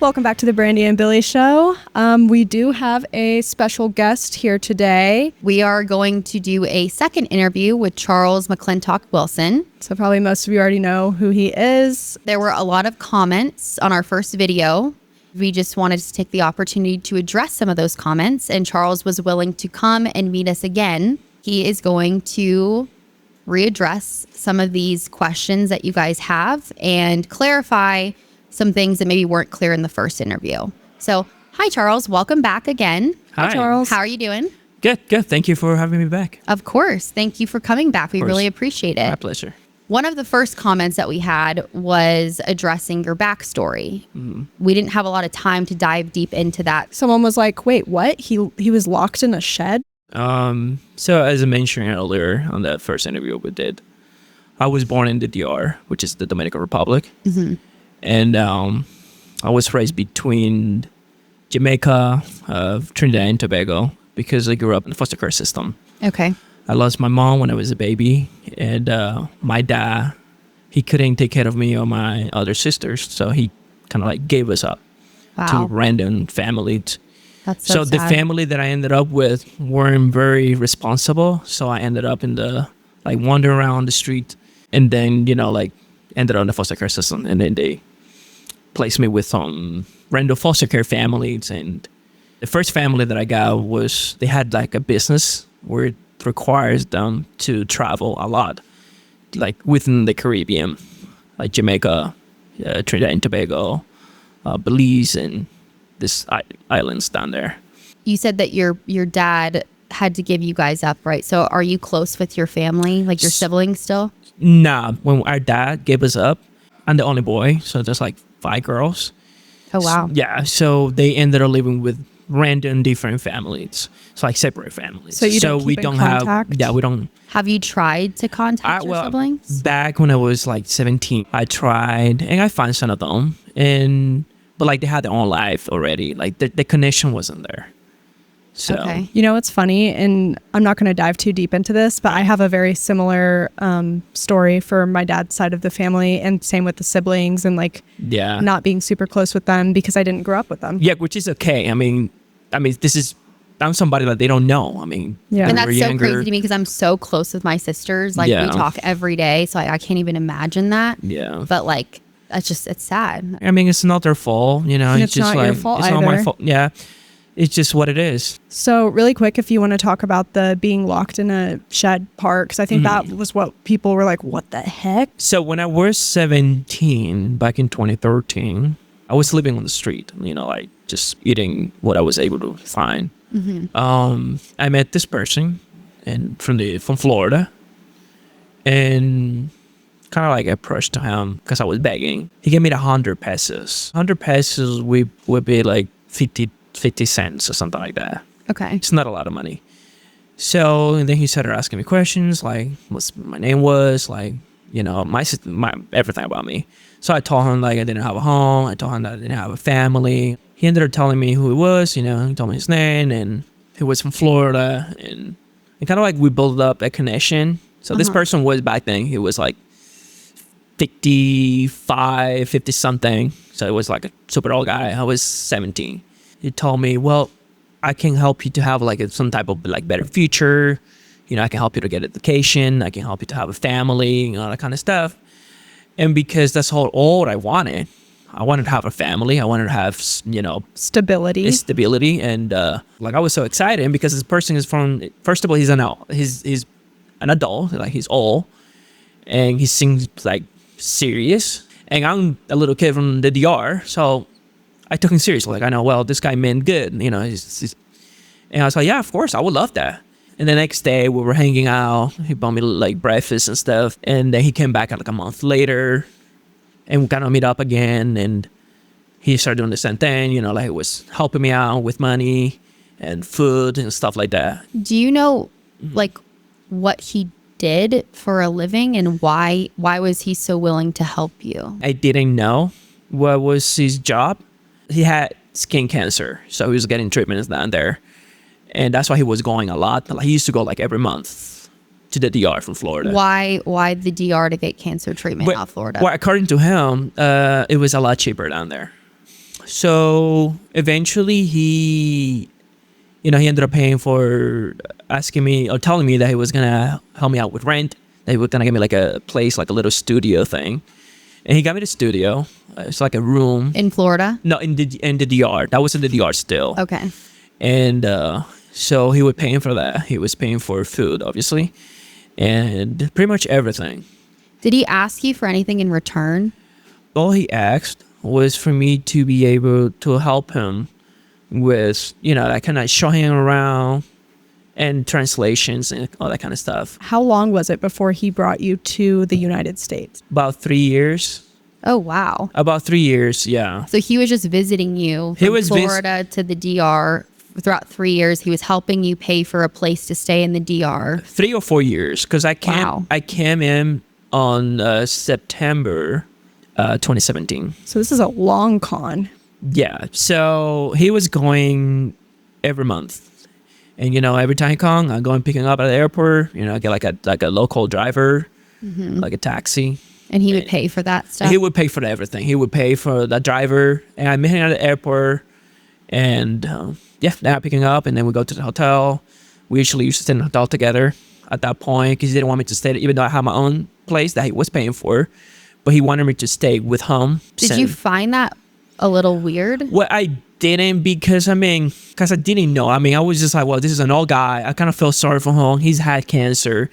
Welcome back to the Brandy and Billy Show. We do have a special guest here today. We are going to do a second interview with Charles-McClintock Wilson. So probably most of you already know who he is. There were a lot of comments on our first video. We just wanted to take the opportunity to address some of those comments, and Charles was willing to come and meet us again. He is going to readdress some of these questions that you guys have and clarify some things that maybe weren't clear in the first interview. So, hi, Charles. Welcome back again. Hi, Charles. How are you doing? Good. Thank you for having me back. Of course. Thank you for coming back. We really appreciate it. My pleasure. One of the first comments that we had was addressing your backstory. Mm-hmm. We didn't have a lot of time to dive deep into that. Someone was like, wait, what? He was locked in a shed? So as I mentioned earlier on that first interview we did, I was born in the DR, which is the Dominican Republic. Mm-hmm. And I was raised between Jamaica, Trinidad and Tobago, because I grew up in the foster care system. Okay. I lost my mom when I was a baby, and my dad, he couldn't take care of me or my other sisters, so he kind of like gave us up to random families. That's so sad. The family that I ended up with weren't very responsible, so I ended up in the like wandering around the street, and then ended up in the foster care system, and then they placed me with some random foster care families. And the first family that I got was, they had like a business where it requires them to travel a lot, like within the Caribbean, like Jamaica, Trinidad and Tobago, Belize, and this islands down there. You said that your dad had to give you guys up, right? So are you close with your family, like your siblings still? Nah, when our dad gave us up, I'm the only boy, so there's like 5 girls. Oh, wow. So they ended up living with random different families. It's like separate families. So you don't keep in contact? We don't. Have you tried to contact your siblings? Back when I was like 17, I tried, and I found some of them, but like they had their own life already. Like the connection wasn't there. So, okay. You know, it's funny, and I'm not going to dive too deep into this, but I have a very similar story for my dad's side of the family, and same with the siblings, and not being super close with them because I didn't grow up with them. Yeah, which is okay. I mean, I'm somebody that they don't know. And that's so crazy to me because I'm so close with my sisters. Like we talk every day, so I can't even imagine that. Yeah. But like, it's sad. It's not their fault, And it's just not your fault it's either. not my fault. Yeah. It's just what it is. So really quick, if you want to talk about the being locked in a shed part, because I think that was what people were like, what the heck? So when I was 17, back in 2013, I was living on the street, like just eating what I was able to find. Mm-hmm. I met this person from Florida, and kind of like approached him because I was begging. He gave me 100 pesos. 100 pesos would be like 50 cents or something like that. Okay. It's not a lot of money. So, and then he started asking me questions like what my name was, like, my everything about me. So I told him like I didn't have a home. I told him that I didn't have a family. He ended up telling me who he was, he told me his name, and he was from Florida, and kind of like we built up a connection. So this person was, back then, he was like 50 something. So it was like a super old guy. I was 17. He told me, well, I can help you to have like some type of like better future. I can help you to get education. I can help you to have a family, all that kind of stuff. And because that's all I wanted. I wanted to have a family. I wanted to have, stability. And like I was so excited, and because this person is first of all, he's an adult, like he's old, and he seems like serious. And I'm a little kid from the DR, so I took him seriously. Like, I know, well, this guy meant good, and I was like, yeah, of course, I would love that. And the next day we were hanging out. He bought me like breakfast and stuff. And then he came back like a month later, and we kind of meet up again. And he started doing the same thing, like he was helping me out with money and food and stuff like that. Do you know like what he did for a living, and why was he so willing to help you? I didn't know what was his job. He had skin cancer, so he was getting treatments down there, and that's why he was going a lot. Like, he used to go like every month to the DR from Florida. Why the DR to get cancer treatment out of Florida? Well, according to him, it was a lot cheaper down there. So eventually he ended up paying for asking me or telling me that he was gonna help me out with rent. That he was gonna give me like a place, like a little studio thing. And he got me the studio. It's like a room. In Florida? No, in the DR. That was in the DR still. Okay. And so he was paying for that. He was paying for food, obviously, and pretty much everything. Did he ask you for anything in return? All he asked was for me to be able to help him with, I kind of show him around and translations and all that kind of stuff. How long was it before he brought you to the United States? About 3 years. Oh, wow. About 3 years, yeah. So he was just visiting you from Florida to the DR throughout 3 years. He was helping you pay for a place to stay in the DR. 3 or 4 years, because I came in on September 2017. So this is a long con. Yeah. So he was going every month. And, every time he come, I go and pick him up at the airport. I get like a local driver, like a taxi. And he would pay for that stuff? He would pay for everything. He would pay for the driver. And I met him at the airport. And, then I pick him up. And then we go to the hotel. We usually used to stay in the hotel together at that point because he didn't want me to stay there, even though I had my own place that he was paying for. But he wanted me to stay with him. Did you find that a little weird? Well, I didn't because I didn't know. I was just like, well, this is an old guy. I kind of felt sorry for him. He's had cancer,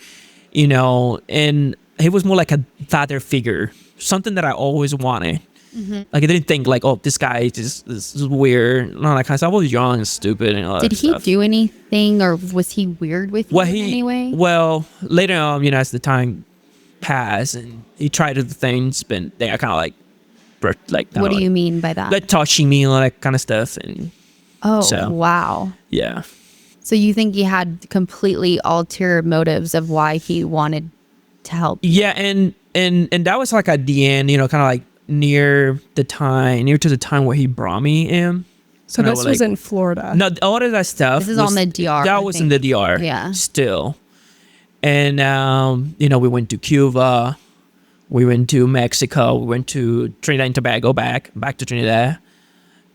and he was more like a father figure, something that I always wanted. Mm-hmm. Like I didn't think like, oh, this guy is weird and all that kind of stuff. I was young and stupid and all that stuff. Did he do anything or was he weird with you in any way? Well, later on, as the time passed and he tried to do things, but then I kind of like, what do you mean by that? Like touching me and all that kind of stuff. And wow. Yeah. So you think he had completely ulterior motives of why he wanted to help you? Yeah, and that was like at the end, kind of like near to the time where he brought me in. So this was in Florida. No, all of that stuff. This is on the DR. That was in the DR. Yeah. Still. And we went to Cuba. We went to Mexico. We went to Trinidad and Tobago, back to Trinidad.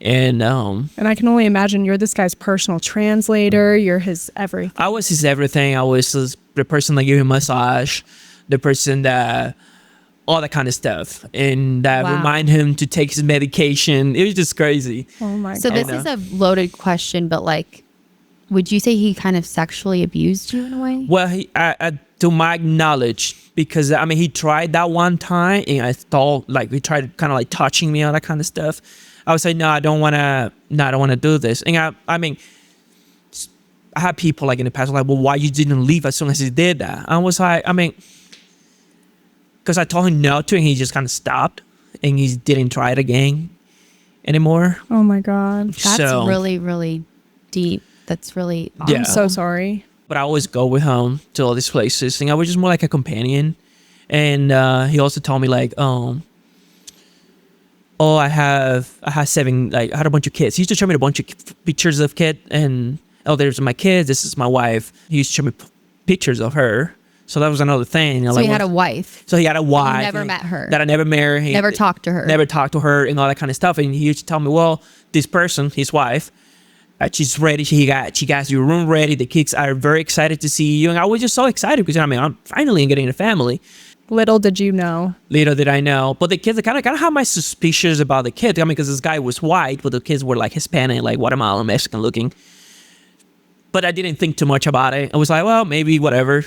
And I can only imagine you're this guy's personal translator. You're his everything. I was his everything. I was the person that gave him a massage, the person that, all that kind of stuff. And that remind him to take his medication. It was just crazy. Oh my God. So this is a loaded question, but like, would you say he kind of sexually abused you in a way? Well, to my knowledge, because he tried that one time, and I thought like he tried kind of like touching me, all that kind of stuff. I was like, no, I don't want to do this. And I had people like in the past like, well, why you didn't leave as soon as he did that? I was like, because I told him no to, and he just kind of stopped, and he didn't try it again anymore. Oh my God, that's really, really deep. That's really awesome. I'm so sorry. But I always go with him to all these places, and I was just more like a companion. And he also told me like, I had 7, like I had a bunch of kids. He used to show me a bunch of pictures of kids, and there's my kids. This is my wife. He used to show me pictures of her. So that was another thing. So he had a wife. So he had a wife. You never met her. That I never met her. Never talked to her. Never talked to her and all that kind of stuff. And he used to tell me, well, this person, his wife, she's ready. She got your room ready. The kids are very excited to see you. And I was just so excited because I'm finally getting a family. Little did you know. Little did I know. But the kids, I kind of have my suspicions about the kids. Because this guy was white, but the kids were like Hispanic, like Guatemalan, Mexican looking. But I didn't think too much about it. I was like, well, maybe whatever.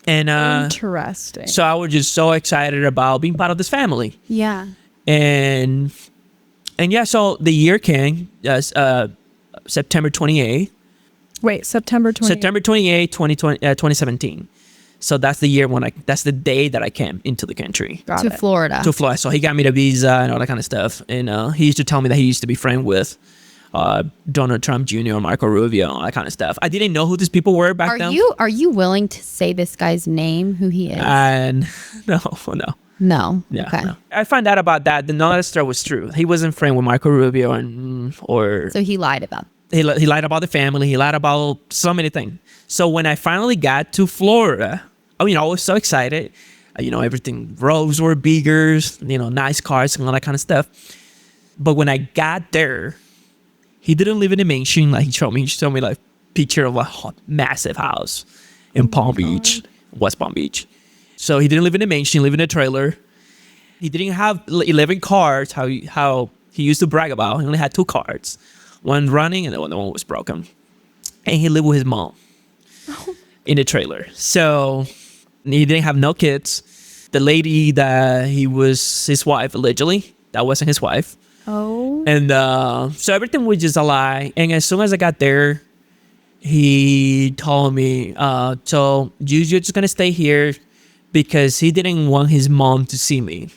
And interesting. So I was just so excited about being part of this family. Yeah. And yeah, so the year came, September 28th. Wait, September 28th? September 28th, 2017. So that's the year that's the day that I came into the country. To Florida. To Florida. So he got me the visa and all that kind of stuff. And he used to tell me that he used to be friends with Donald Trump Jr., Marco Rubio, all that kind of stuff. I didn't know who these people were back then. Are you willing to say this guy's name, who he is? No. No. Yeah, okay. No. I found out about that. The none of that story was true. He wasn't friend with Marco Rubio So he lied about. He lied about the family. He lied about so many things. So when I finally got to Florida, I was so excited. Everything, roads were bigger, nice cars and all that kind of stuff. But when I got there, he didn't live in a mansion. Like he showed me like picture of a massive house in Palm Beach, West Palm Beach. So he didn't live in a mansion, he lived in a trailer. He didn't have 11 cards, how he used to brag about. He only had 2 cards. One running and the other one was broken. And he lived with his mom in a trailer. So he didn't have no kids. The lady that he was his wife, allegedly, that wasn't his wife. Oh. And so everything was just a lie. And as soon as I got there, he told me, so you're just going to stay here because he didn't want his mom to see me.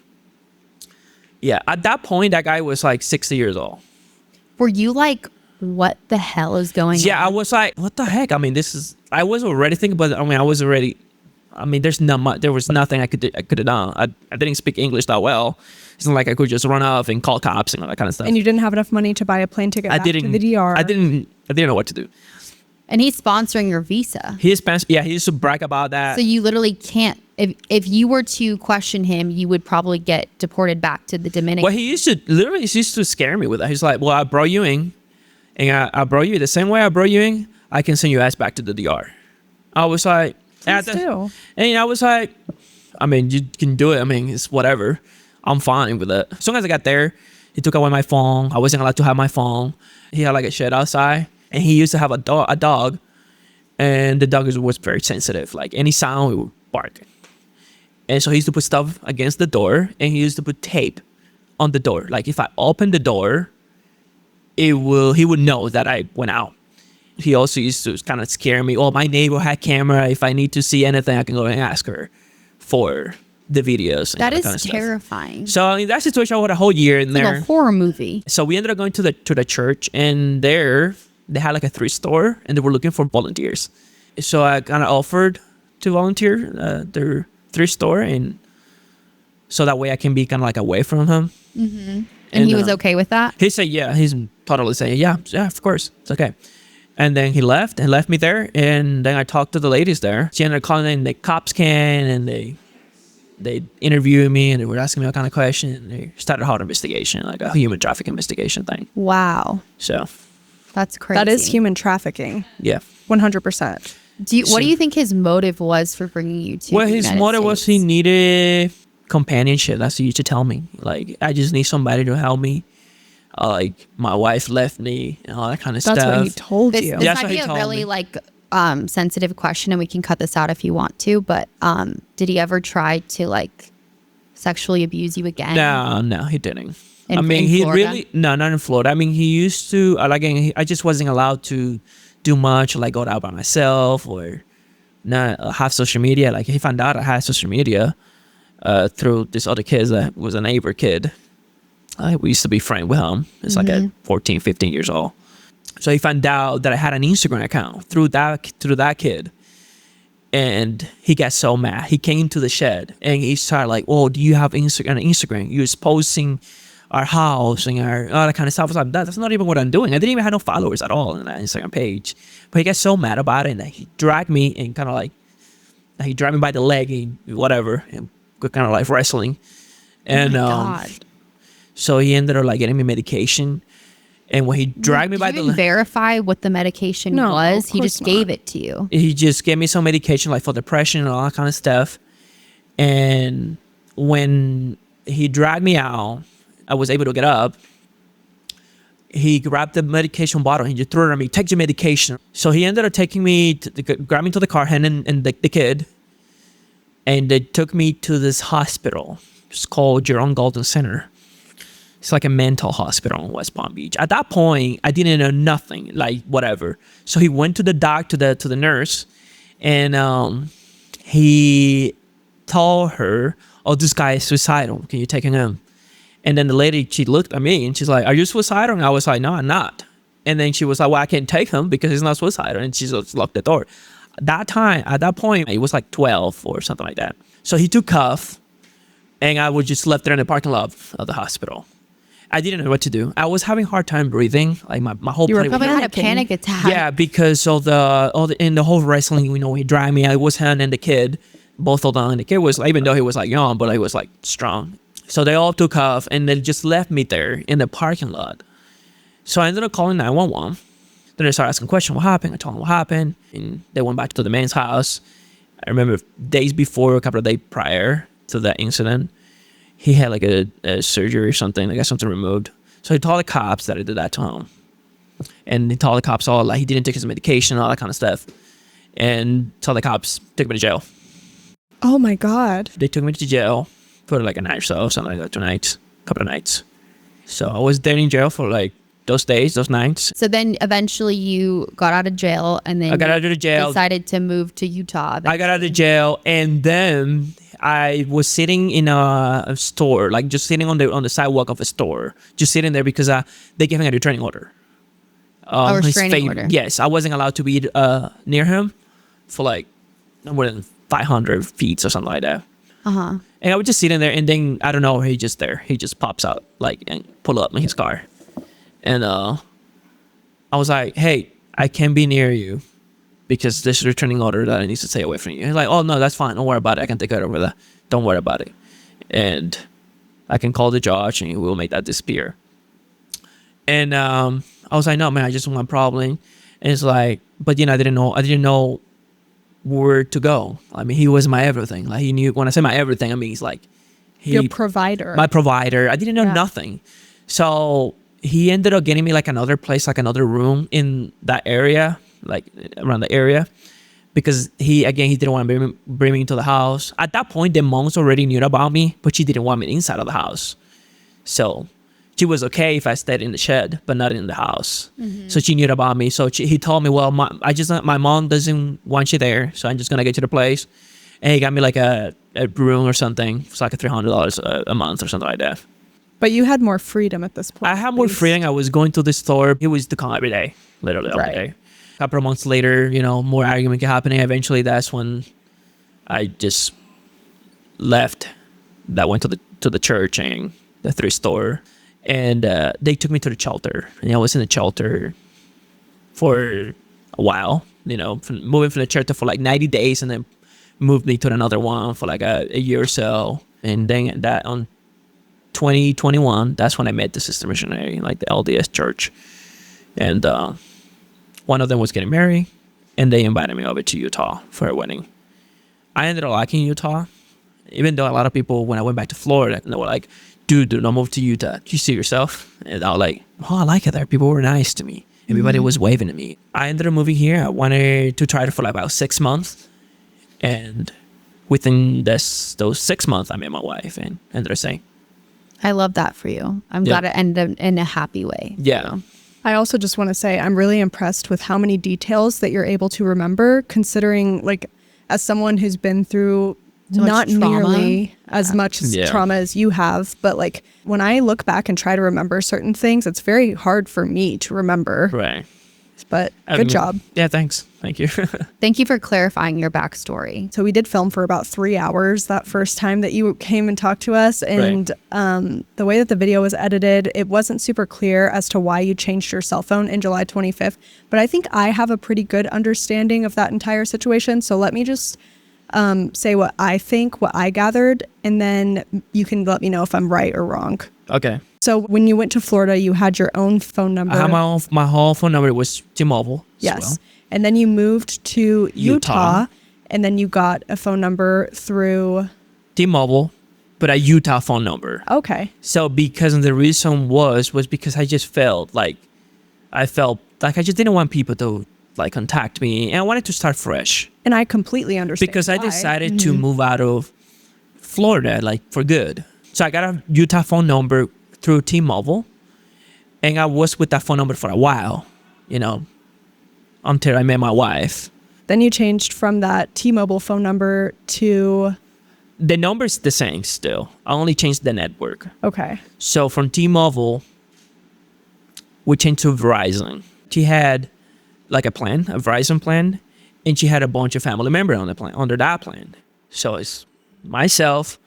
Yeah, at that point, that guy was like 60 years old. Were you like, what the hell is going on? Yeah, I was like, what the heck? I mean, I was already thinking, but I mean, there was nothing I could have done. I didn't speak English that well. It's not like I could just run off and call cops and all that kind of stuff. And you didn't have enough money to buy a plane ticket back to the DR. I didn't know what to do. And he's sponsoring your visa. He used to brag about that. So you literally can't, if you were to question him, you would probably get deported back to the Dominican. Well, he used to scare me with that. He's like, well, I brought you in, and I brought you the same way I brought you in, I can send your ass back to the DR. I was like, and I was like, I mean, you can do it. I mean, it's whatever. I'm fine with it. As soon as I got there, he took away my phone. I wasn't allowed to have my phone. He had like a shed outside, and he used to have a dog, and the dog was very sensitive. Like any sound, it would bark. And so he used to put stuff against the door, and he used to put tape on the door. Like if I opened the door, he would know that I went out. He also used to kind of scare me. Oh, my neighbor had camera. If I need to see anything, I can go and ask her for the videos. That is terrifying. So in that situation, I had a whole year in there. Like a horror movie. So we ended up going to the church, and there they had like a thrift store, and they were looking for volunteers. So I kind of offered to volunteer their thrift store, and so that way I can be kind of like away from him. Mm-hmm. And he was okay with that? He said, yeah. He's totally saying, yeah, of course, it's okay. And then he left me there. And then I talked to the ladies there. She ended up calling in the cops came, and they interviewed me, and they were asking me all kind of questions. And they started a hard investigation, like a human trafficking investigation thing. Wow. So that's crazy. That is human trafficking. Yeah. 100%. What do you think his motive was for bringing you to? Well, his motive was he needed companionship. That's what he used to tell me. Like, I just need somebody to help me. Like, my wife left me and all that kind of stuff. That's what he told you. This might be a really sensitive question, and we can cut this out if you want to. But did he ever try to like sexually abuse you again? No, he didn't. In he Florida? really not in Florida. I mean, he used to. I just wasn't allowed to do much, like go out by myself or not have social media. Like he found out I had social media through this other kid that was a neighbor kid. We used to be friends with him. It's like at 14, 15 years old. So he found out that I had an Instagram account through that kid. And he got so mad. He came to the shed and he started like, oh, do you have Instagram? You're posting our house and all that kind of stuff. I was like, that's not even what I'm doing. I didn't even have no followers at all on that Instagram page. But he got so mad about it, and he dragged me and kind of like, he dragged me by the leg and whatever, and we're kind of like wrestling. And God. So he ended up like getting me medication. And when he dragged me by the leg, verify what the medication was. He just gave it to you. He just gave me some medication like for depression and all that kind of stuff. And when he dragged me out, I was able to get up. He grabbed the medication bottle and he just threw it at me. Take your medication. So he ended up taking me, grabbed me to the car, and the kid. And they took me to this hospital. It's called Jerome Golden Center. It's like a mental hospital in West Palm Beach. At that point, I didn't know nothing, like whatever. So he went to the doctor, to the nurse, and he told her, oh, this guy is suicidal. Can you take him in? And then the lady, she looked at me and she's like, are you suicidal? And I was like, no, I'm not. And then she was like, well, I can't take him because he's not suicidal. And she just locked the door. At that point, it was like 12 or something like that. So he took cuff, and I was just left there in the parking lot of the hospital. I didn't know what to do. I was having a hard time breathing. Like my whole body. You were probably had a panic attack. Yeah, because of the whole wrestling, he dragged me. I was him and the kid. Both of them. And the kid was, even though he was like young, but he was like strong. So they all took off and they just left me there in the parking lot. So I ended up calling 911. Then they started asking questions, what happened? I told them what happened. And they went back to the man's house. I remember days before, a couple of days prior to that incident, he had like a surgery or something. They got something removed. So he told the cops that I did that to him. And he told the cops all like he didn't take his medication, all that kind of stuff. And so the cops took me to jail. Oh my God. They took me to jail for like a night or so, something like that, 2 nights, a couple of nights. So I was there in jail for like those days, those nights. So then eventually you got out of jail and then I got out of the jail. Decided to move to Utah. I got out of jail and then I was sitting in a store, like just sitting on the sidewalk of a store, just sitting there because they gave him a restraining order. Restraining order. Yes, I wasn't allowed to be near him for like no more than 500 feet or something like that. Uh-huh. And I was just sitting there, and then I don't know, he just there. He just pops out like and pull up in his car, and I was like, "Hey, I can't be near you because there's a restraining order that I need to stay away from you." He's like, "Oh no, that's fine. Don't worry about it. I can take care of that. Don't worry about it, and I can call the judge and we'll make that disappear." And I was like, "No, man, I just want problem." And it's like, but I didn't know where to go. I mean, he was my everything. Like he knew, when I say my everything, I mean he's like your provider. My provider. I didn't know nothing. So he ended up getting me like another place, like another room in that area, like around the area, because he didn't want to bring me into the house. At that point, the moms already knew about me, but she didn't want me inside of the house. So she was okay if I stayed in the shed, but not in the house. Mm-hmm. So she knew about me. So he told me, well, my mom doesn't want you there, so I'm just gonna get you the place. And he got me like a room or something. It's like $300 a month or something like that. But you had more freedom at this point. I had more freedom. I was going to the store. He was to come every day, literally every day. A couple of months later, more argument happening. Eventually, that's when I just left. That went to the church and the thrift store. And they took me to the shelter. And I was in the shelter for a while, moving from the shelter for like 90 days and then moved me to another one for like a year or so. And then that on 2021, that's when I met the sister missionary, like the LDS church. And one of them was getting married and they invited me over to Utah for a wedding. I ended up liking Utah, even though a lot of people, when I went back to Florida, they were like, dude, don't move to Utah. Do you see yourself? And I was like, oh, I like it there. People were nice to me. Everybody was waving at me. I ended up moving here. I wanted to try it for like about 6 months. And within those 6 months, I met my wife and ended up saying. I love that for you. I'm glad it ended in a happy way. Yeah. I also just want to say I'm really impressed with how many details that you're able to remember, considering like as someone who's been through not nearly as much trauma as you have, but like when I look back and try to remember certain things, it's very hard for me to remember. Right. But good job. Yeah, thanks. Thank you. Thank you for clarifying your backstory. So we did film for about 3 hours that first time that you came and talked to us. And the way that the video was edited, it wasn't super clear as to why you changed your cell phone in July 25th. But I think I have a pretty good understanding of that entire situation. So let me just say what I think, what I gathered, and then you can let me know if I'm right or wrong. Okay. So when you went to Florida, you had your own phone number. I had my whole phone number was T-Mobile. Yes. Well. And then you moved to Utah, and then you got a phone number through T-Mobile, but a Utah phone number. Okay. So because the reason was because I just felt like I just didn't want people to like contact me, and I wanted to start fresh. And I completely understand because I decided to move out of Florida like for good. So I got a Utah phone number through T-Mobile, and I was with that phone number for a while, until I met my wife. Then you changed from that T-Mobile phone number to... The number's the same still. I only changed the network. Okay. So from T-Mobile, we changed to Verizon. She had like a Verizon plan, and she had a bunch of family members on the plan, under that plan. So it's myself,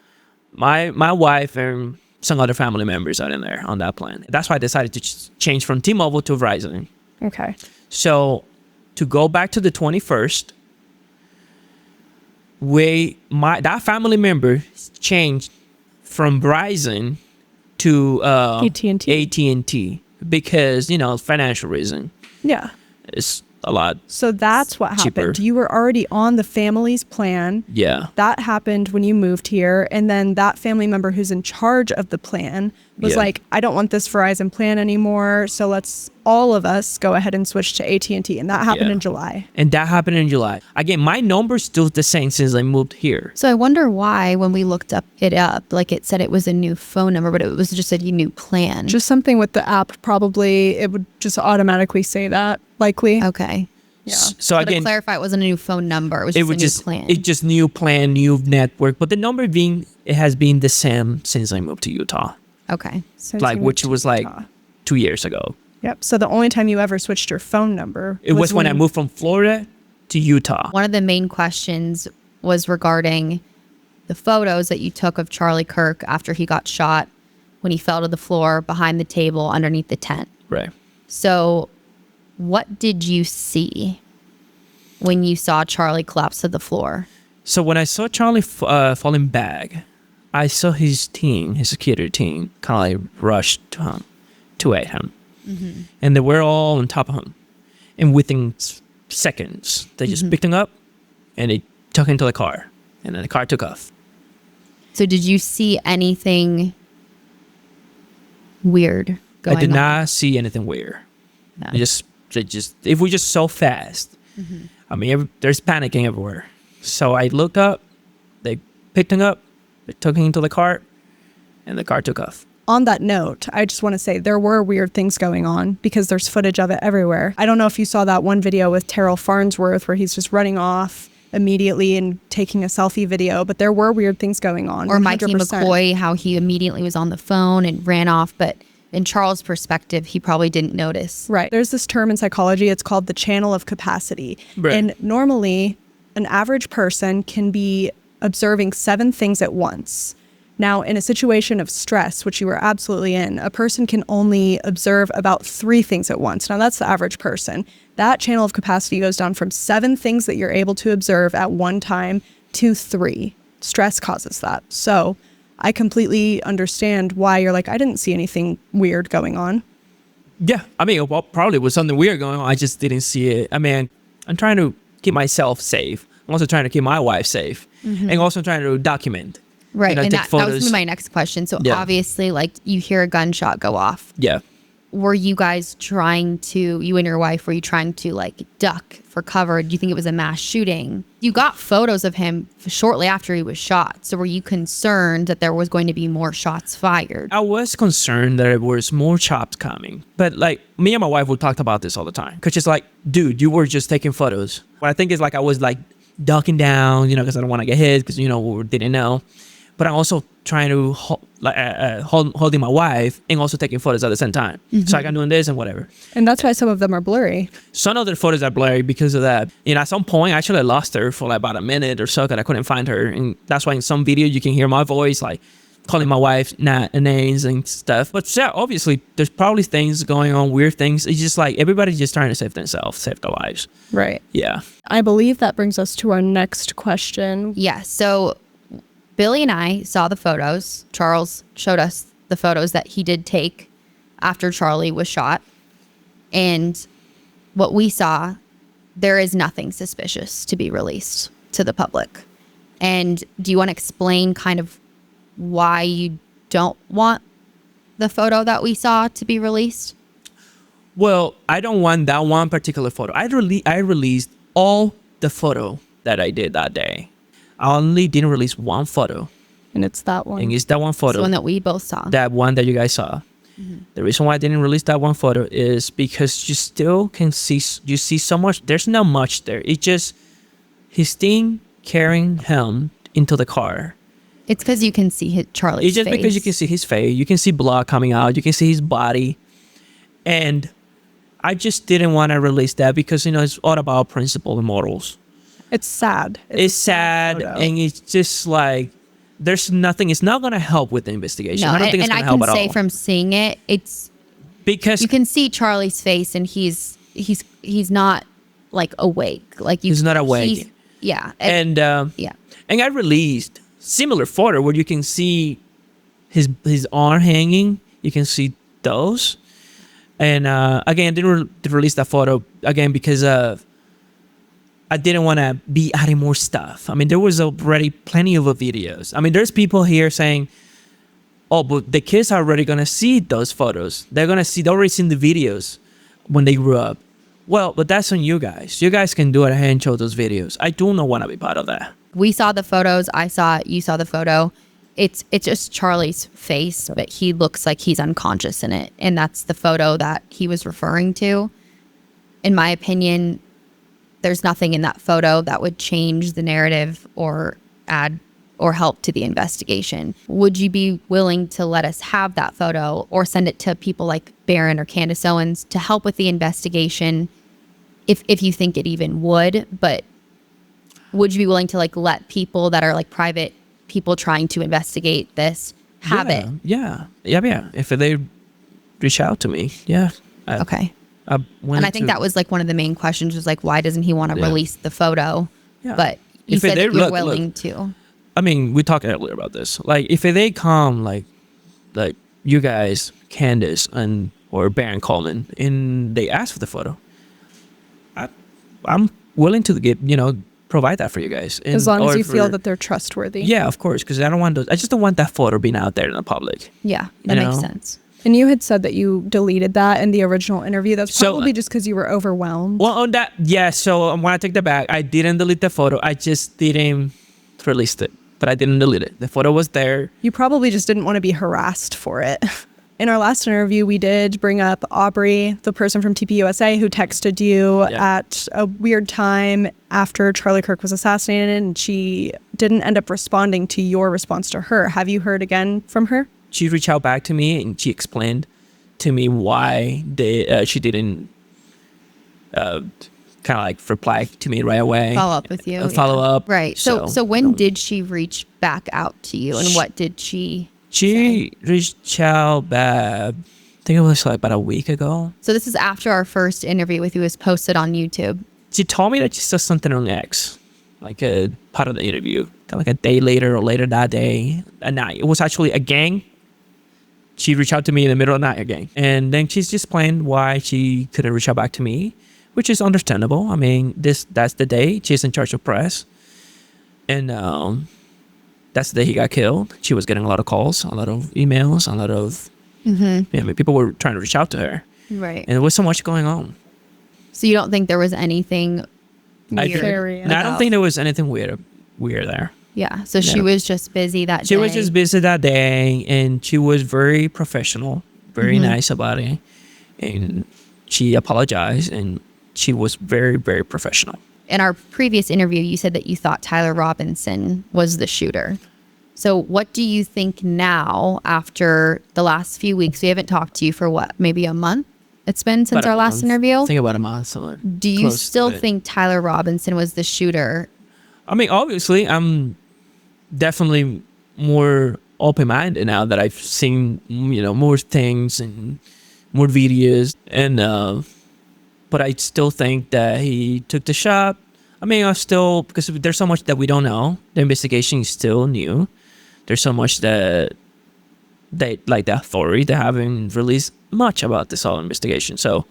my wife, and some other family members are in there on that plan. That's why I decided to change from T-Mobile to Verizon. Okay. So to go back to the 21st, that family member changed from Verizon to AT&T because, financial reason. Yeah. It's a lot. So that's what cheaper. happened. You were already on the family's plan. Yeah. That happened when you moved here. And then that family member who's in charge of the plan was like, I don't want this Verizon plan anymore. So let's all of us go ahead and switch to AT&T. And that happened in July. And that happened in July. Again, my number's still the same since I moved here. So I wonder why when we looked it up, like it said it was a new phone number, but it was just a new plan. Just something with the app, probably. It would just automatically say that, likely. Okay. Yeah. So to again, clarify, it wasn't a new phone number. It was just a new plan. It's just new plan, new network. But the number it has been the same since I moved to Utah. Okay. Which was 2 years ago. Yep. So the only time you ever switched your phone number it was when I moved from Florida to Utah. One of the main questions was regarding the photos that you took of Charlie Kirk after he got shot when he fell to the floor behind the table underneath the tent. Right. So what did you see when you saw Charlie collapse to the floor? So when I saw Charlie falling back, I saw his security team, kind of rush to aid him. Mm-hmm. And they were all on top of him. And within seconds, they just picked him up and they took him to the car. And then the car took off. So did you see anything weird going on? I did not see anything weird. No. It was just so fast. Mm-hmm. I mean, there's panicking everywhere. So I looked up, they picked him up, they took him to the car, and the car took off. On that note, I just want to say there were weird things going on because there's footage of it everywhere. I don't know if you saw that one video with Terrell Farnsworth where he's just running off immediately and taking a selfie video, but there were weird things going on. Or Mikey McCoy, how he immediately was on the phone and ran off, but in Charles' perspective, he probably didn't notice. Right. There's this term in psychology, it's called the channel of capacity. Right. And normally, an average person can be observing 7 things at once. Now, in a situation of stress, which you were absolutely in, a person can only observe about 3 things at once. Now, that's the average person. That channel of capacity goes down from 7 things that you're able to observe at one time to 3. Stress causes that. So I completely understand why you're like, I didn't see anything weird going on. Yeah. I mean, well, probably was something weird going on. I just didn't see it. I mean, I'm trying to keep myself safe. I'm also trying to keep my wife safe. Mm-hmm. And also trying to document. Right. And that was going to be my next question. So obviously, you hear a gunshot go off. Yeah. Were you guys you and your wife, were you trying to duck for cover? Do you think it was a mass shooting? You got photos of him shortly after he was shot. So were you concerned that there was going to be more shots fired? I was concerned that there was more shots coming. But me and my wife would talk about this all the time. Because it's dude, you were just taking photos. What I think is I was ducking down, because I don't want to get hit because, we didn't know. But I'm also trying to holding my wife and also taking photos at the same time. Mm-hmm. So I can doing this and whatever. And that's why some of them are blurry. Some of the photos are blurry because of that. At some point, actually, I lost her for about a minute or so because I couldn't find her. And that's why in some videos you can hear my voice, calling my wife names and stuff. But yeah, obviously, there's probably things going on, weird things. It's just everybody's just trying to save themselves, save their lives. Right. Yeah. I believe that brings us to our next question. Yeah. So Billy and I saw the photos. Charles showed us the photos that he did take after Charlie was shot. And what we saw, there is nothing suspicious to be released to the public. And do you want to explain kind of why you don't want the photo that we saw to be released? Well, I don't want that one particular photo. I released all the photo that I did that day. I only didn't release one photo. And it's that one. And it's that one photo. It's the one that we both saw. That one that you guys saw. Mm-hmm. The reason why I didn't release that one photo is because you still can see so much. There's not much there. It's just his team carrying him into the car. It's because you can see Charlie's face. It's just because you can see his face. You can see blood coming out. You can see his body. And I just didn't want to release that because, it's all about principle and morals. It's sad. It's sad, and it's just there's nothing. It's not going to help with the investigation. No, I don't think it's going to help at all. And I can say from seeing it, it's because you can see Charlie's face, and he's not awake. He's not awake. Yeah. And I released similar photo where you can see his arm hanging. You can see those. And again, I didn't release that photo again because I didn't want to be adding more stuff. I mean, there was already plenty of videos. I mean, there's people here saying, oh, but the kids are already going to see those photos. They're already seen the videos when they grew up. Well, but that's on you guys. You guys can do it and show those videos. I do not want to be part of that. We saw the photos. I saw it. You saw the photo. It's just Charlie's face, but he looks like he's unconscious in it. And that's the photo that he was referring to. In my opinion, there's nothing in that photo that would change the narrative or add or help to the investigation. Would you be willing to let us have that photo or send it to people like Barron or Candace Owens to help with the investigation if you think it even would? But would you be willing to like let people that are like private people trying to investigate this have it? Yeah. If they reach out to me, yeah. Okay. And I think that was like one of the main questions was like, why doesn't he want to release the photo? Yeah. But you said that you're willing to. I mean, we talked earlier about this. Like, if they come, like you guys, Candace or Baron Coleman, and they ask for the photo, I'm willing to provide that for you guys. As long as you feel that they're trustworthy. Yeah, of course, because I don't want those. I just don't want that photo being out there in the public. Yeah, that makes sense. And you had said that you deleted that in the original interview. That's probably just because you were overwhelmed. Well, on that, yeah. So when I take that back, I didn't delete the photo. I just didn't release it, but I didn't delete it. The photo was there. You probably just didn't want to be harassed for it. In our last interview, we did bring up Aubrey, the person from TPUSA who texted you at a weird time after Charlie Kirk was assassinated, and she didn't end up responding to your response to her. Have you heard again from her? She reached out back to me and she explained to me why she didn't kind of like reply to me right away. Follow up with you. Follow up. Right. So when did she reach back out to you and what did she say? Reached out back, I think it was like about a week ago. So this is after our first interview with you was posted on YouTube. She told me that she saw something on X, like a part of the interview, like a day later or later that day, at night. It was actually a gang. She reached out to me in the middle of the night again. And then she's just explained why she couldn't reach out back to me, which is understandable. I mean, that's the day. She's in charge of press. And that's the day he got killed. She was getting a lot of calls, a lot of emails, a lot of... people were trying to reach out to her. Right. And there was so much going on. So you don't think there was anything weird? I don't think there was anything weird there. Yeah, so she was just busy that day. She was just busy that day, and she was very professional, very nice about it. And she apologized, and she was very, very professional. In our previous interview, you said that you thought Tyler Robinson was the shooter. So what do you think now after the last few weeks? We haven't talked to you for what, maybe a month? It's been since our last interview? I think about a month. So do you still think Tyler Robinson was the shooter? I mean, obviously, I'm definitely more open-minded now that I've seen, more things and more videos. And but I still think that he took the shot. I mean, because there's so much that we don't know. The investigation is still new. There's so much that the authority, they haven't released much about this whole investigation. So,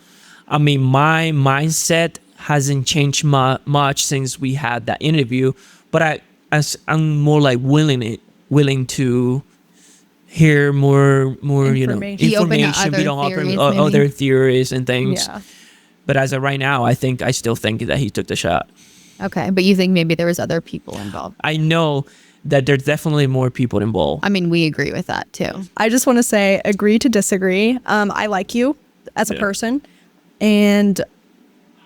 I mean, my mindset hasn't changed much since we had that interview, but I'm more like willing to hear more information. We don't offer other theories and things. Yeah. But as of right now, I still think that he took the shot. Okay, but you think maybe there was other people involved? I know that there's definitely more people involved. I mean, we agree with that too. I just want to say, agree to disagree. I like you as a person, and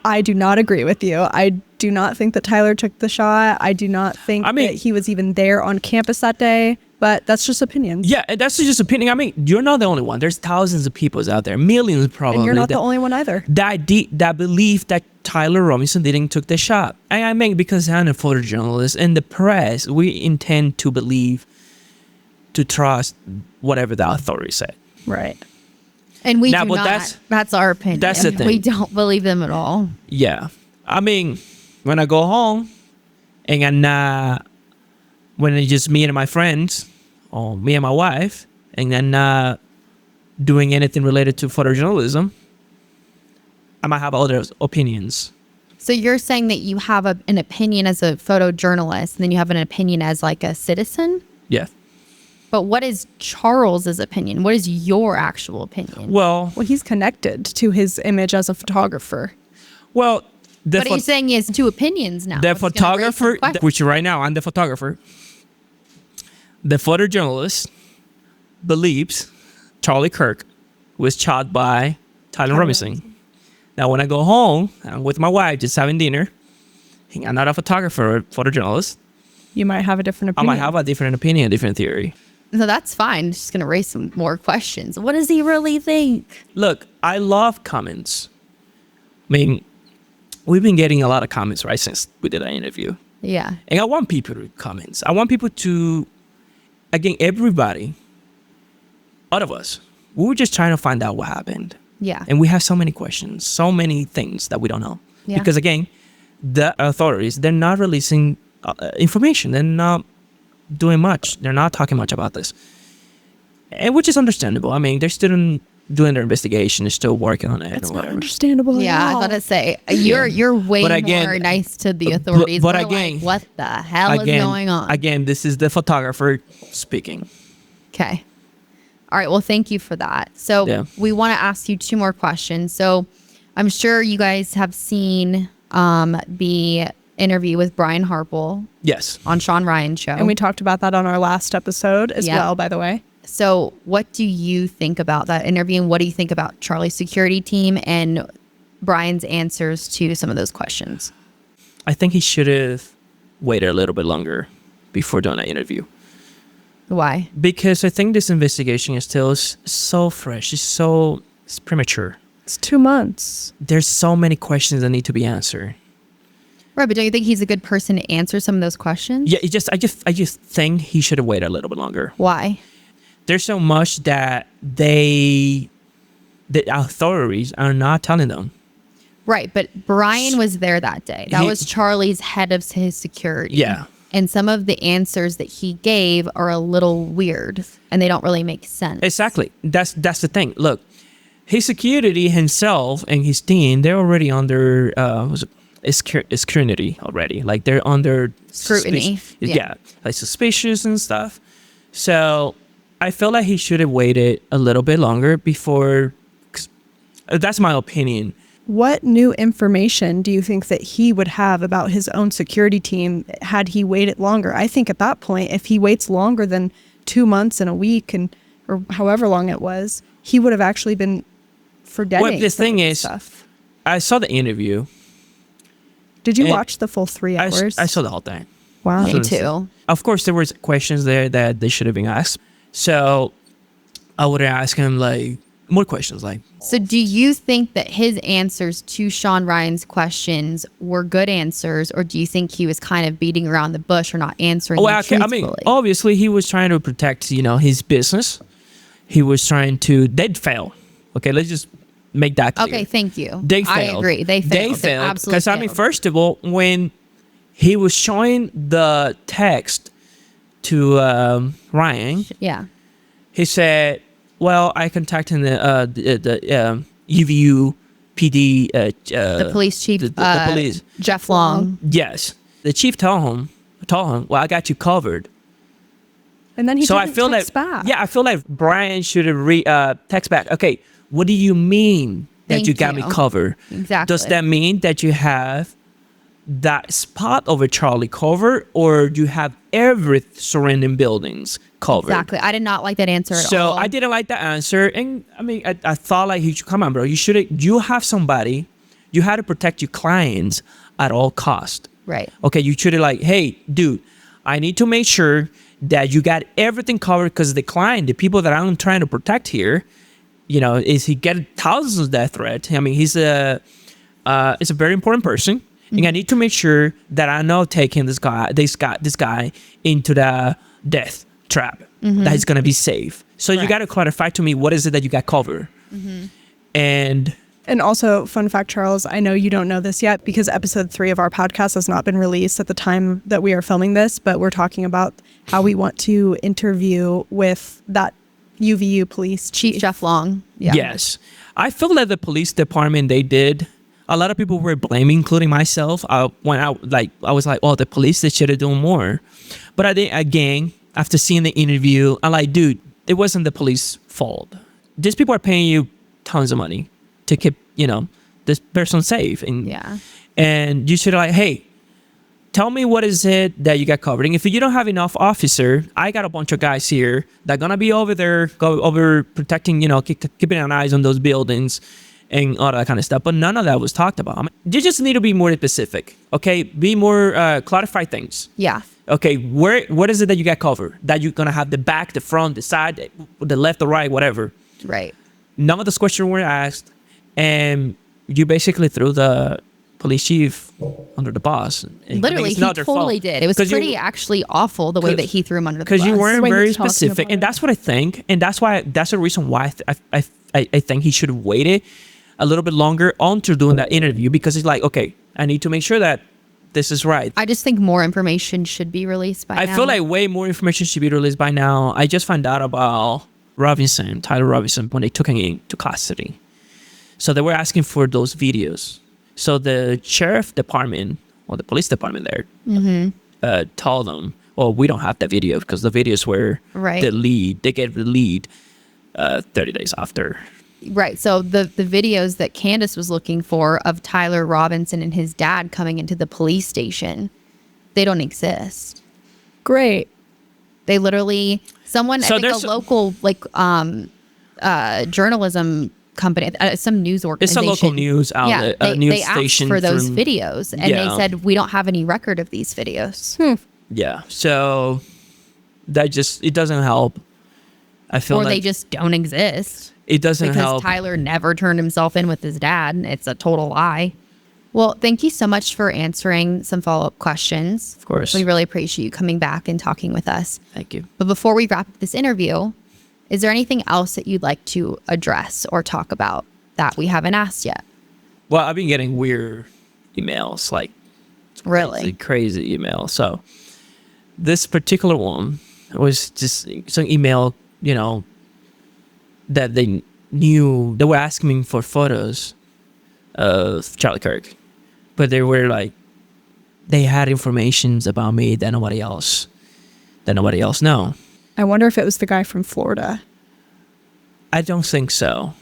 I do not agree with you. I do not think that Tyler took the shot. I do not think that he was even there on campus that day. But that's just opinions. Yeah, that's just opinion. I mean, you're not the only one. There's thousands of people out there, millions probably. And you're not the only one either. That belief that Tyler Robinson didn't took the shot. And I mean, because I'm a photojournalist and the press, we intend to believe, to trust whatever the authorities say. Right. And we do not. That's our opinion. That's the thing. We don't believe them at all. Yeah. I mean, when I go home and when it's just me and my friends, or me and my wife, and then not doing anything related to photojournalism, I might have other opinions. So you're saying that you have an opinion as a photojournalist, and then you have an opinion as like a citizen? Yeah. But what is Charles's opinion? What is your actual opinion? Well, he's connected to his image as a photographer. Well, but he's saying he has two opinions now. The photographer, which right now I'm the photographer, the photojournalist believes Charlie Kirk was shot by Tyler Robinson. Now, when I go home, I'm with my wife, just having dinner. I'm not a photographer or photojournalist. You might have a different opinion. I might have a different opinion, a different theory. No, that's fine. Just going to raise some more questions. What does he really think? Look, I love comments. I mean, we've been getting a lot of comments, right, since we did that interview. Yeah. And I want people to comment. I want people to, again, everybody, all of us, we were just trying to find out what happened. Yeah. And we have so many questions, so many things that we don't know. Yeah. Because again, the authorities, they're not releasing information. They're not doing much. They're not talking much about this. And which is understandable. I mean, they're still doing their investigation. They're still working on it. It's or not whatever. understandable. Yeah, I was going to say, you're way more nice to the authorities. But We're again, like, what the hell is going on? Again, this is the photographer speaking. Okay. All right. Well, thank you for that. So we want to ask you two more questions. So I'm sure you guys have seen the interview with Brian Harple. Yes. On Sean Ryan's show. And we talked about that on our last episode as well, by the way. So what do you think about that interview, and what do you think about Charlie's security team and Brian's answers to some of those questions? I think he should have waited a little bit longer before doing that interview. Why? Because I think this investigation is still so fresh. It's premature. It's 2 months. There's so many questions that need to be answered. Right, but don't you think he's a good person to answer some of those questions? Yeah, I just think he should have waited a little bit longer. Why? There's so much that the authorities are not telling them. Right, but Brian was there that day. That was Charlie's head of his security. Yeah. And some of the answers that he gave are a little weird, and they don't really make sense. Exactly. That's the thing. Look, his security himself and his team, they're already under scrutiny already. Like they're under scrutiny. Like suspicious and stuff. So I feel like he should have waited a little bit longer before. That's my opinion. What new information do you think that he would have about his own security team had he waited longer? I think at that point, if he waits longer than 2 months and a week or however long it was, he would have actually been forgetting. Well, the thing is, stuff. I saw the interview. Did you watch the full 3 hours? I saw the whole thing. Wow. Me too. Of course, there was questions there that they should have been asked. So I would ask him like more questions like. So do you think that his answers to Sean Ryan's questions were good answers, or do you think he was kind of beating around the bush or not answering them truthfully? I mean, obviously he was trying to protect, his business. He was trying to, they'd fail. Okay, let's just make that clear. Okay, thank you. They failed. I agree. They failed. Absolutely. Because, I mean, first of all, when he was showing the text to Ryan, he said, well, I contacted the UVU PD. The police chief, the police. Jeff Long. Yes. The chief told him, well, I got you covered. And then he text back. Yeah, I feel like Brian should have text back. Okay, what do you mean that you got me covered? Exactly. Does that mean that you have that spot over Charlie covered, or do you have every surrounding buildings covered? Exactly. I did not like that answer at all. So I didn't like that answer. And I mean, I thought like, come on, bro. You have somebody, you had to protect your clients at all cost. Right. Okay, you should have like, hey, dude, I need to make sure that you got everything covered, because the client, the people that I'm trying to protect here, is he getting thousands of death threats. I mean, he's it's a very important person. Mm-hmm. And I need to make sure that I'm not taking this guy into the death trap, that he's going to be safe. So you got to clarify to me, what is it that you got covered? Mm-hmm. And also, fun fact, Charles, I know you don't know this yet because episode 3 of our podcast has not been released at the time that we are filming this, but we're talking about how we want to interview with that UVU police Chief Jeff Long. Yeah. Yes. I feel that the police department, they did. A lot of people were blaming, including myself. I was like, oh, the police, they should have done more. But I think, again, after seeing the interview, I'm like, dude, it wasn't the police fault. These people are paying you tons of money to keep, this person safe. And you should like, hey, tell me what is it that you got covered. And if you don't have enough officer, I got a bunch of guys here that are going to be over there, protecting, keeping an eye on those buildings and all that kind of stuff. But none of that was talked about. I mean, you just need to be more specific, okay? Be more, clarify things. Yeah. Okay, what is it that you got covered? That you're going to have the back, the front, the side, the left, the right, whatever. Right. None of those questions were asked. And you basically threw the police chief under the bus. Literally, he totally did. It was pretty actually awful the way that he threw him under the bus. Because you weren't very specific. And that's what I think. And that's the reason why I think he should have waited a little bit longer onto doing that interview, because he's like, okay, I need to make sure that this is right. I just think more information should be released by now. I feel like way more information should be released by now. I just found out about Tyler Robinson, when they took him into custody. So they were asking for those videos. So the sheriff department, or the police department there, told them, well, we don't have that video because the videos were the lead. They get the lead 30 days after. Right. So the videos that Candace was looking for of Tyler Robinson and his dad coming into the police station, they don't exist. Great. They literally, I think a local journalism company, some news organization. It's a local news outlet, news station. They asked for those videos, and they said, we don't have any record of these videos. Yeah. So that it doesn't help. I feel they just don't exist. It doesn't help. Because Tyler never turned himself in with his dad. It's a total lie. Well, thank you so much for answering some follow-up questions. Of course. We really appreciate you coming back and talking with us. Thank you. But before we wrap up this interview, is there anything else that you'd like to address or talk about that we haven't asked yet? Well, I've been getting weird emails, like crazy emails. So this particular one was just some email, that they knew. They were asking me for photos of Charlie Kirk, but they were like, they had information about me that nobody else know. I wonder if it was the guy from Florida. I don't think so.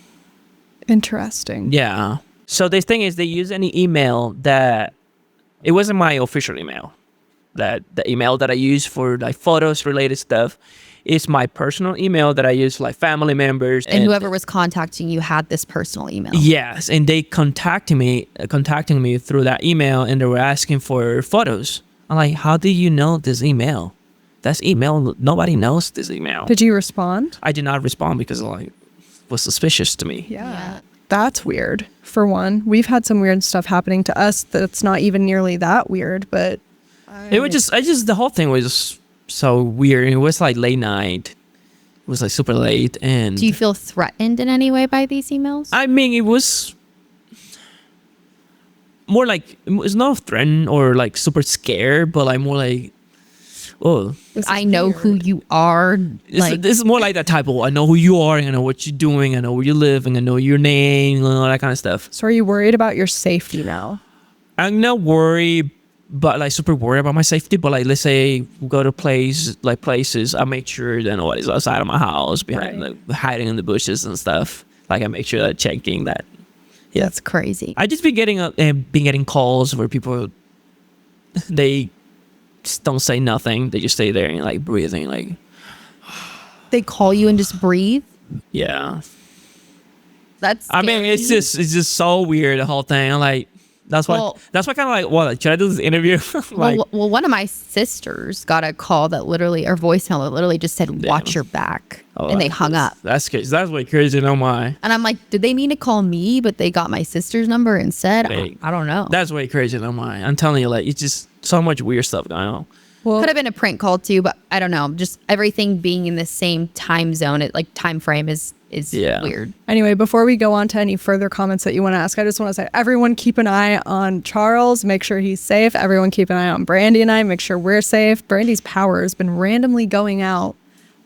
Interesting. Yeah. So the thing is, they use any email that it wasn't my official email. That the email that I use for like photos related stuff is my personal email that I use for like family members. And whoever was contacting you had this personal email. Yes, and they contacting me through that email, and they were asking for photos. I'm like, how do you know this email? That's email. Nobody knows this email. Did you respond? I did not respond because it was suspicious to me. Yeah. That's weird. For one, we've had some weird stuff happening to us that's not even nearly that weird, but it was just the whole thing was so weird. It was like late night. It was like super late. And do you feel threatened in any way by these emails? I mean, it was more like, it's not threatened or like super scared, but like more like, oh, I know who you are. This is more like that type of, I know who you are, I know what you're doing, I know where you live, and I know your name, and all that kind of stuff. So are you worried about your safety now? I'm not worried, but like super worried about my safety. But like, let's say we go to places, I make sure that nobody's outside of my house, behind like hiding in the bushes and stuff. Like I make sure that checking that. Yeah, that's crazy. I just been getting calls where people, they just don't say nothing. They just stay there and like breathing, like they call you and just breathe. Yeah, that's scary. I mean, it's just so weird, the whole thing. I'm like, that's why kind of like, what, should I do this interview? Like, well, one of my sisters got a call that literally, or voicemail that literally just said, watch your back. And they hung up. That's crazy. That's way crazy. No, my. And I'm like, did they mean to call me, but they got my sister's number instead? I don't know. That's way crazy. No, my. I'm telling you, like, it's just so much weird stuff going on. Well, could have been a prank call too, but I don't know. Just everything being in the same time zone, time frame is weird. Anyway, before we go on to any further comments that you want to ask, I just want to say, everyone keep an eye on Charles. Make sure he's safe. Everyone keep an eye on Brandy and I. Make sure we're safe. Brandy's power has been randomly going out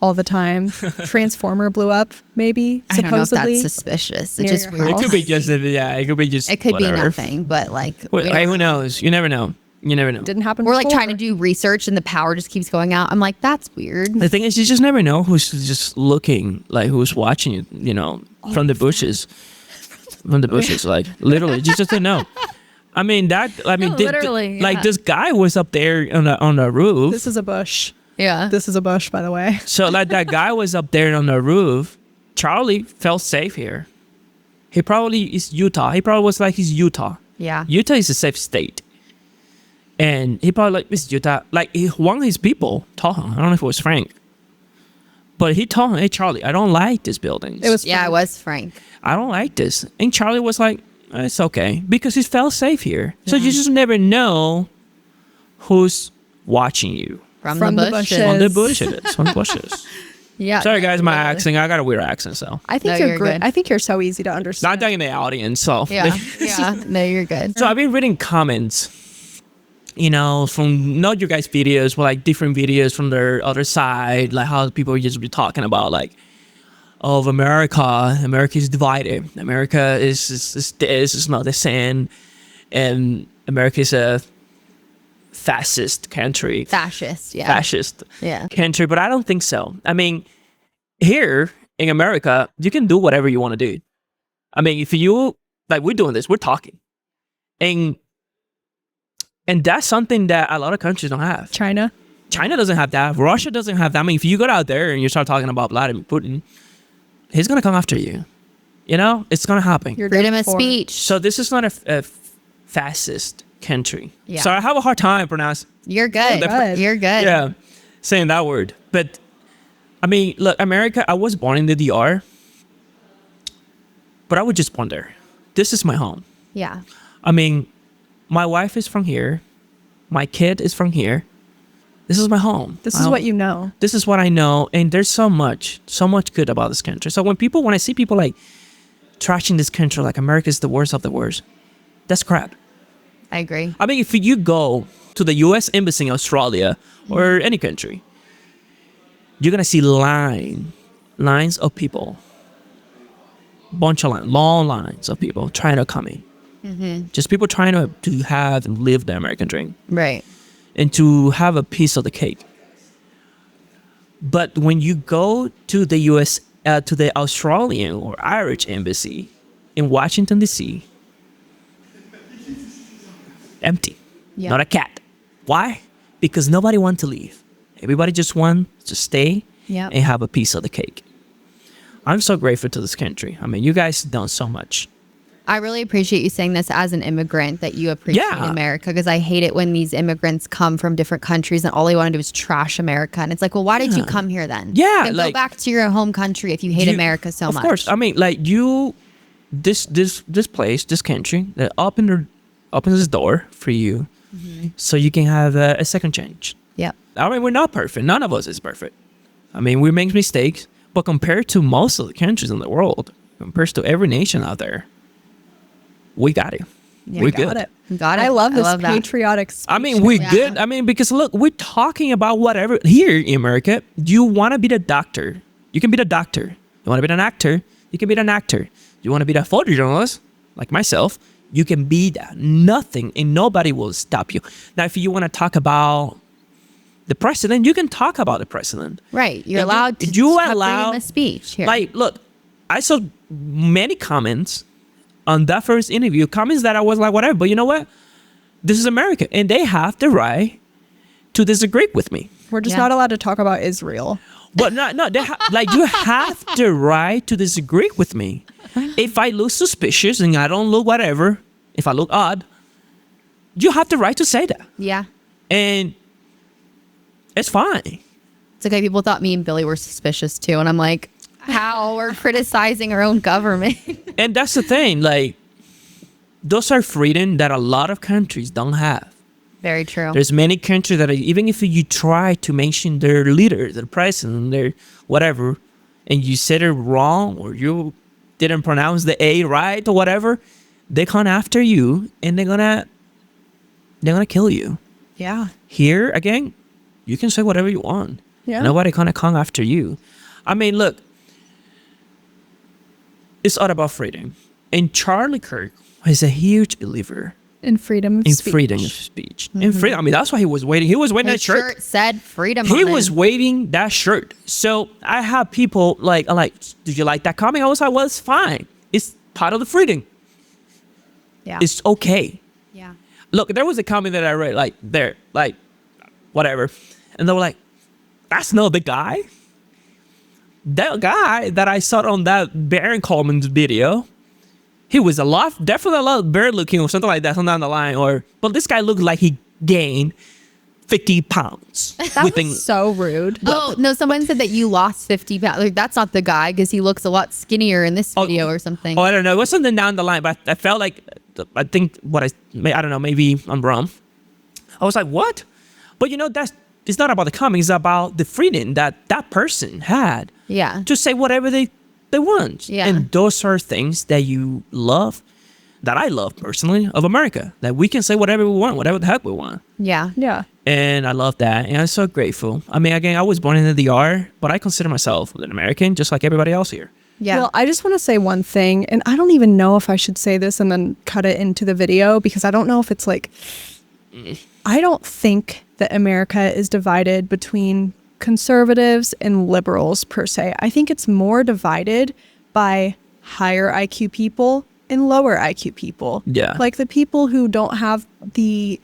all the time. Transformer blew up, maybe, I don't know if supposedly. that's suspicious. It's Near just your weird. It could be just, it could be just, It could whatever. be nothing, but like, Well, we hey, don't- who knows? You never know. You never know. Didn't happen we're like before. trying to do research and the power just keeps going out. I'm like, that's weird. The thing is, you just never know who's just looking, like who's watching you, you know, from the bushes. From the bushes, like literally, you just don't know. I mean, literally, like yeah. this guy was up there on the roof. This is a bush. Yeah. This is a bush, by the way. So like that guy was up there on the roof. Charlie felt safe here. He probably is Utah. He probably was like, he's Utah. Yeah. Utah is a safe state. And he probably like, Miss Utah, like one of his people told him, I don't know if it was Frank, but he told him, hey, Charlie, I don't like this building. It was Yeah, it was Frank. I don't like this. And Charlie was like, it's okay, because he felt safe here. So you just never know who's watching you. From the bushes. On the bushes. On the bushes. Yeah. Sorry, guys, my literally. accent. I got a weird accent, so. I think No, you're you're great. good. I think you're so easy to understand. Not that in the audience, so. Yeah. Yeah. No, you're good. So I've been reading comments, you know, from not your guys' videos, but like different videos from their other side, like how people just be talking about like, of America is divided. America is this, is not the same, and America is a fascist country. Fascist. Yeah. Fascist Yeah. country, but I don't think so. I mean, here in America, you can do whatever you want to do. I mean, if you like, we're doing this, we're talking, and that's something that a lot of countries don't have. China. China doesn't have that. Russia doesn't have that. I mean, if you go out there and you start talking about Vladimir Putin, he's gonna come after you. You know, it's gonna happen. You're Freedom done of for. speech. So this is not a fascist country. Yeah. So I have a hard time pronouncing. You're good. Good. You're good. Yeah, saying that word. But I mean, look, America. I was born in the DR, but I was just born there. This is my home. Yeah. I mean, my wife is from here. My kid is from here. This is my home. This is what you know. This is what I know, and there's so much good about this country. So when I see people like trashing this country, like America is the worst of the worst, that's crap. I agree. I mean, if you go to the U.S. Embassy in Australia or any country, you're gonna see lines of people, long lines of people trying to come in. Just people trying to have and live the American dream. Right. And to have a piece of the cake. But when you go to the U.S., to the Australian or Irish embassy in Washington, D.C., empty. Yeah. Not a cat. Why? Because nobody wants to leave. Everybody just wants to stay Yep. and have a piece of the cake. I'm so grateful to this country. I mean, you guys have done so much. I really appreciate you saying this as an immigrant, that you appreciate Yeah. America, because I hate it when these immigrants come from different countries and all they want to do is trash America. And it's like, well, why did you come here then? Yeah, Then like- go back to your home country if you hate America so much. Of course. I mean, like this place, this country, that opens this door for you, so you can have a second chance. Yep. I mean, we're not perfect. None of us is perfect. I mean, we make mistakes, but compared to most of the countries in the world, compared to every nation out there, we got it. Yeah, we're Got good. it. Got it. I love this that. patriotic speech. I mean, we're Yeah. good. I mean, because look, we're talking about whatever. Here in America, you want to be the doctor. You can be the doctor. You want to be an actor. You can be an actor. You want to be the photojournalist, like myself. You can be that. Nothing and nobody will stop you. Now, if you want to talk about the president, you can talk about the president. Right. You're And allowed to you have allow freedom of speech here. Like, look, I saw many comments on that first interview, comments that I was like, whatever. But you know what? This is America, and they have the right to disagree with me. We're just Yeah. not allowed to talk about Israel. But no, like you have the right to disagree with me. If I look suspicious and I don't look whatever, if I look odd, you have the right to say that, Yeah. and it's fine. It's okay. People thought me and Billy were suspicious too. And I'm like, how? We're criticizing our own government. And that's the thing. Like, those are freedom that a lot of countries don't have. Very true. There's many countries that even if you try to mention their leader, their president, their whatever, and you said it wrong or you didn't pronounce the A right or whatever, they come after you and they're gonna kill you. Yeah. Here again, you can say whatever you want. Yeah. Nobody gonna come after you. I mean, look, it's all about freedom. And Charlie Kirk is a huge believer in freedom of in speech. freedom of speech. In freedom. I mean, that's why he was waiting. He was waiting His that shirt. shirt said freedom He on was it. waiting that shirt. So I have people like, did you like that comment? I was like, well, it's fine. It's part of the freedom. Yeah. It's okay. Yeah. Look, there was a comment that I read, like, whatever. And they were like, that's not the guy. That guy that I saw on that Baron Coleman's video, he was definitely a lot better looking or something like that, something down the line. But this guy looked like he gained 50 pounds. That was so rude. Oh, no, someone said that you lost 50 pounds. Like, that's not the guy because he looks a lot skinnier in this video or something. Oh, I don't know. It was something down the line, but I felt like, I don't know, maybe I'm wrong. I was like, what? But it's not about the comment. It's about the freedom that person had. Yeah. To say whatever they want. Yeah. And those are things that you love, that I love personally, of America. That we can say whatever we want, whatever the heck we want. Yeah. Yeah. And I love that. And I'm so grateful. I mean, again, I was born in the DR, but I consider myself an American, just like everybody else here. Yeah. Well, I just want to say one thing, and I don't even know if I should say this and then cut it into the video because I don't know if it's like, I don't think that America is divided between conservatives and liberals per se. I think it's more divided by higher IQ people and lower IQ people. Yeah. Like the people who don't have the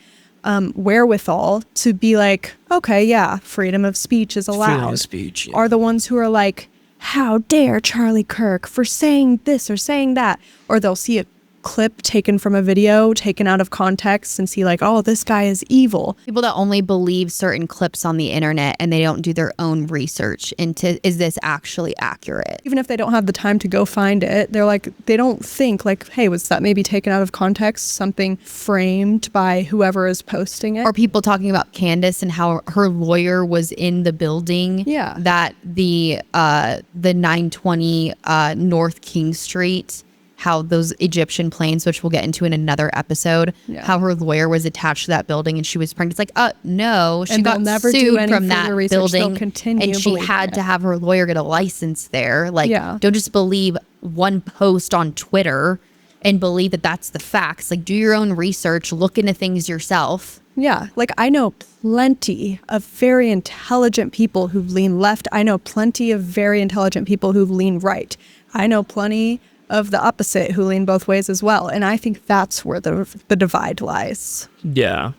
wherewithal to be like, okay, yeah, freedom of speech is allowed. Freedom of speech. Yeah. Are the ones who are like, how dare Charlie Kirk for saying this or saying that? Or they'll see a clip taken from a video, taken out of context and see like, oh, this guy is evil. People that only believe certain clips on the internet and they don't do their own research into, is this actually accurate? Even if they don't have the time to go find it, they're like, they don't think like, hey, was that maybe taken out of context? Something framed by whoever is posting it? Or people talking about Candace and how her lawyer was in the building. Yeah. That the 920 North King Street, how those Egyptian planes, which we'll get into in another episode, how her lawyer was attached to that building and she was pregnant. It's like, no, she And got they'll never do sued any from further that research. building, They'll continue and she believing had it. to have her lawyer get a license there. Like, don't just believe one post on Twitter and believe that that's the facts. Like, do your own research, look into things yourself. Yeah, like I know plenty of very intelligent people who lean left. I know plenty of very intelligent people who lean right. I know plenty of the opposite who lean both ways as well. And I think that's where the divide lies. Yeah.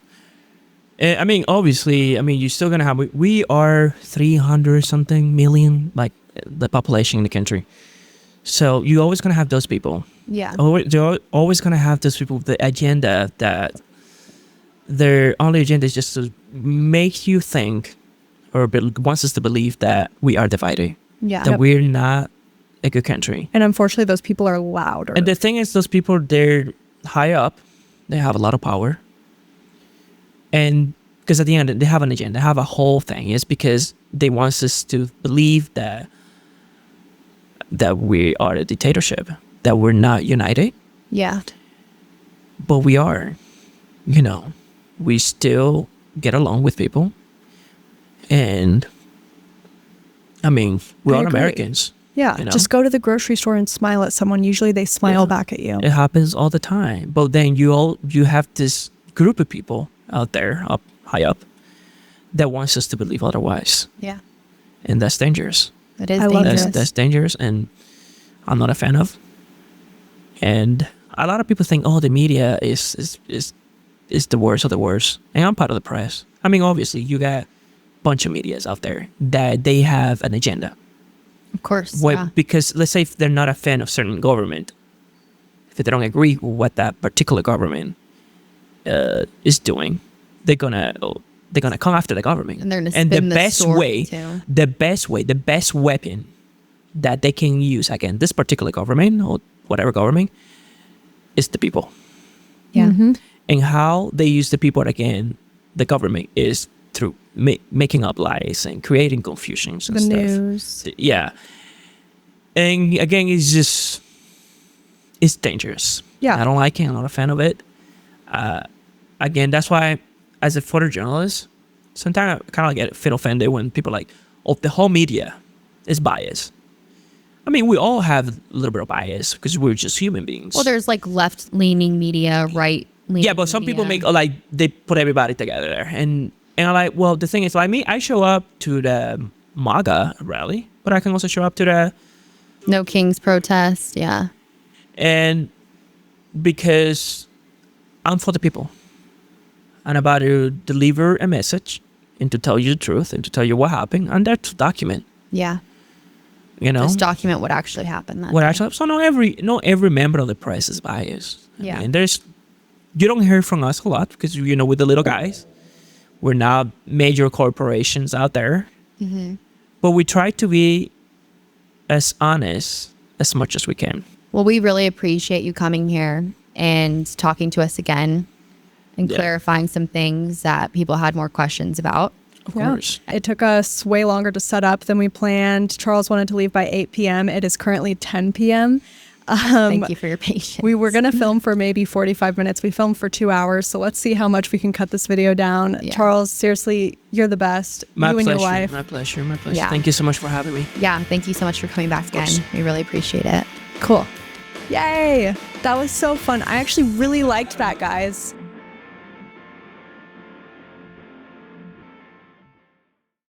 And, I mean, obviously, I mean, you're still going to have, we are 300 something million, like the population in the country. So you're always going to have those people. Yeah. They're always going to have those people with the agenda that their only agenda is just to make you think or wants us to believe that we are divided. Yeah. That we're not a good country. And unfortunately, those people are louder. And the thing is, those people, they're high up. They have a lot of power. And because at the end, they have an agenda. They have a whole thing. It's because they want us to believe that we are a dictatorship, that we're not united. Yeah. But we are. We still get along with people. And, I mean, we're all Americans. Yeah, just go to the grocery store and smile at someone. Usually they smile back at you. It happens all the time. But then you have this group of people out there, high up, that wants us to believe otherwise. Yeah. And that's dangerous. It is I love dangerous. That's dangerous, and I'm not a fan of. And a lot of people think, oh, the media is the worst of the worst. And I'm part of the press. I mean, obviously, you got a bunch of medias out there that they have an agenda. Of course. Because let's say if they're not a fan of certain government, if they don't agree with what that particular government is doing, they're gonna come after the government. And they're gonna spin the sword too. The best weapon that they can use against this particular government or whatever government is the people. Yeah. Mm-hmm. And how they use the people against the government is through making up lies and creating confusions and the stuff. News. Yeah. And again, it's dangerous. Yeah. I don't like it. I'm not a fan of it. Again, that's why as a photojournalist, sometimes I kind of feel offended when people are like, of the whole media is bias. I mean, we all have a little bit of bias because we're just human beings. Well, there's like left-leaning media, right-leaning yeah, but some people make like they put everybody together there, and I'm like, well, the thing is, like me, I show up to the MAGA rally, but I can also show up to the No Kings protest. Yeah, and because I'm for the people, I'm about to deliver a message and to tell you the truth and to tell you what happened, and that's to document. Yeah. You know, just document what actually happened. So not every member of the press is biased. Yeah. And you don't hear from us a lot because, you know, with the little guys, we're not major corporations out there. Mm-hmm. But we try to be as honest as much as we can. Well, we really appreciate you coming here and talking to us again and clarifying some things that people had more questions about. Of course. It took us way longer to set up than we planned. Charles wanted to leave by 8 p.m. It is currently 10 p.m. Thank you for your patience. We were going to film for maybe 45 minutes. We filmed for 2 hours. So let's see how much we can cut this video down. Yeah. Charles, seriously, you're the best. My you pleasure. And your wife. My pleasure. My pleasure. Yeah. Thank you so much for having me. Yeah. Thank you so much for coming back again. We really appreciate it. Cool. Yay. That was so fun. I actually really liked that, guys.